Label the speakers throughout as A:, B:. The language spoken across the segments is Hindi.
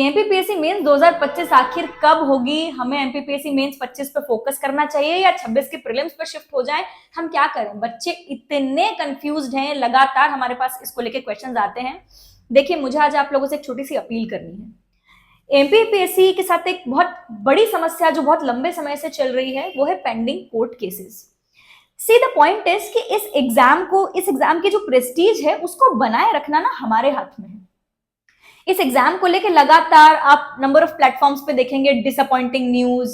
A: एमपीपीएससी मेंस 2025 आखिर कब होगी? हमें एमपीपीएससी मेंस 25 पे फोकस करना चाहिए या 26 के प्रीलिम्स पे शिफ्ट हो जाएं? हम क्या करें? बच्चे इतने कंफ्यूज्ड हैं, लगातार हमारे पास इसको लेके क्वेश्चंस आते हैं। देखिए, मुझे आज आप लोगों से एक छोटी सी अपील करनी है। एमपीपीएससी के साथ एक बहुत बड़ी समस्या जो बहुत लंबे समय से चल रही है, वो है pending court cases. See the point is कि इस एग्जाम की जो प्रेस्टीज है उसको बनाए रखना ना हमारे हाथ में है। इस एग्जाम को लेकर लगातार आप नंबर ऑफ प्लेटफॉर्म्स पे देखेंगे डिसअपॉइंटिंग न्यूज,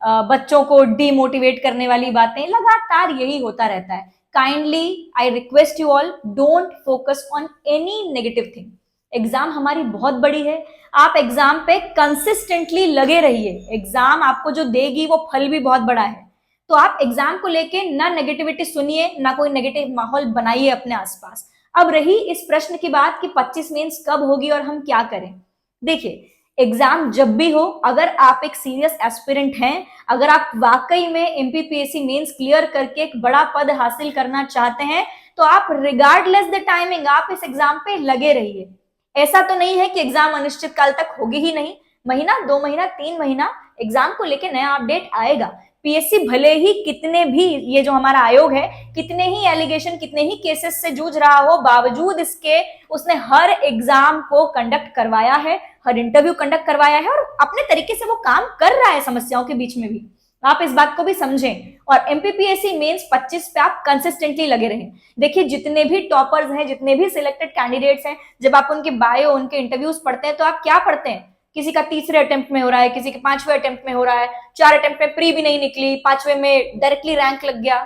A: बच्चों को डीमोटिवेट करने वाली बातें, लगातार यही होता रहता है। Kindly I request you all, don't focus on any negative thing. Exam हमारी बहुत बड़ी है, आप एग्जाम पे कंसिस्टेंटली लगे रहिए। एग्जाम आपको जो देगी वो फल भी बहुत बड़ा है। तो आप एग्जाम को लेके ना नेगेटिविटी सुनिए, ना कोई नेगेटिव माहौल बनाइए अपने आसपास। अब रही इस प्रश्न की बात कि 25 मेंस कब होगी और हम क्या करें। देखिए, एग्जाम जब भी हो, अगर आप एक सीरियस एस्पिरेंट हैं, अगर आप वाकई में एमपीपीएससी मेंस क्लियर करके एक बड़ा पद हासिल करना चाहते हैं, तो आप रिगार्डलेस द टाइमिंग आप इस एग्जाम पे लगे रहिए। ऐसा तो नहीं है कि एग्जाम अनिश्चित काल तक होगी ही नहीं। महीना, 2 महीना, 3 महीना एग्जाम को लेकर नया अपडेट आएगा। पीएससी भले ही कितने भी, ये जो हमारा आयोग है, कितने ही एलिगेशन, कितने ही केसेस से जूझ रहा हो, बावजूद इसके उसने हर एग्जाम को कंडक्ट करवाया है, हर इंटरव्यू कंडक्ट करवाया है और अपने तरीके से वो काम कर रहा है समस्याओं के बीच में भी। आप इस बात को भी समझें और एमपीपीएससी मेंस 25 पे आप कंसिस्टेंटली लगे रहें। देखिए, जितने भी टॉपर्स हैं, जितने भी सिलेक्टेड कैंडिडेट्स हैं, जब आप उनके बायो, उनके इंटरव्यूज पढ़ते हैं तो आप क्या पढ़ते हैं? किसी का तीसरे अटेम्प्ट में हो रहा है, किसी के 5वें अटेम्प्ट में हो रहा है, 4 अटेम्प्ट में प्री भी नहीं निकली, 5वें में डायरेक्टली रैंक लग गया।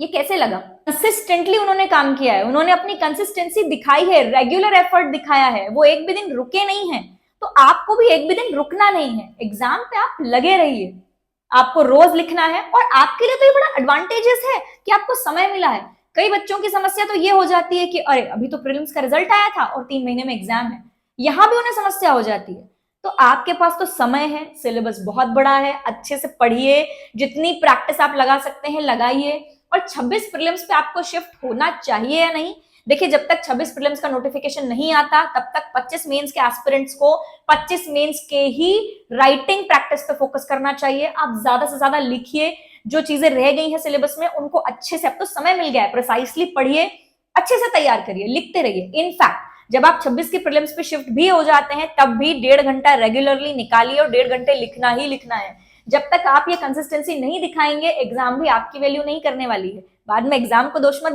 A: ये कैसे लगा? कंसिस्टेंटली उन्होंने काम किया है, उन्होंने अपनी कंसिस्टेंसी दिखाई है, रेगुलर एफर्ट दिखाया है, वो एक भी दिन रुके नहीं है। तो आपको भी एक भी दिन रुकना नहीं है। एग्जाम पे आप लगे रहिए, आपको रोज लिखना है और आपके लिए तो ये बड़ा एडवांटेजेस है कि आपको समय मिला है। कई बच्चों की समस्या तो ये हो जाती है कि अरे, अभी तो प्रीलिम्स का रिजल्ट आया था और 3 महीने में एग्जाम है। यहां भी उन्हें समस्या हो जाती है। तो आपके पास तो समय है, सिलेबस बहुत बड़ा है, अच्छे से पढ़िए, जितनी प्रैक्टिस आप लगा सकते हैं लगाइए। और 26 प्रीलिम्स पे आपको शिफ्ट होना चाहिए या नहीं? देखिए, जब तक 26 प्रीलिम्स का नोटिफिकेशन नहीं आता, तब तक 25 मेंस के एस्पिरेंट्स को 25 मेंस के ही राइटिंग प्रैक्टिस पे फोकस करना चाहिए। आप ज्यादा से ज्यादा लिखिए, जो चीजें रह गई हैं सिलेबस में उनको अच्छे से, अब तो समय मिल गया है, प्रिसाइसली पढ़िए, अच्छे से तैयार करिए, लिखते रहिए। इनफैक्ट जब आप 26 की प्रीलिम्स पे शिफ्ट भी हो जाते हैं, तब भी 1.5 घंटा रेगुलरली निकालिए और 1.5 घंटे लिखना ही लिखना है। जब तक आप ये कंसिस्टेंसी नहीं दिखाएंगे, एग्जाम भी आपकी वैल्यू नहीं करने वाली है। बाद में एग्जाम को दोष मत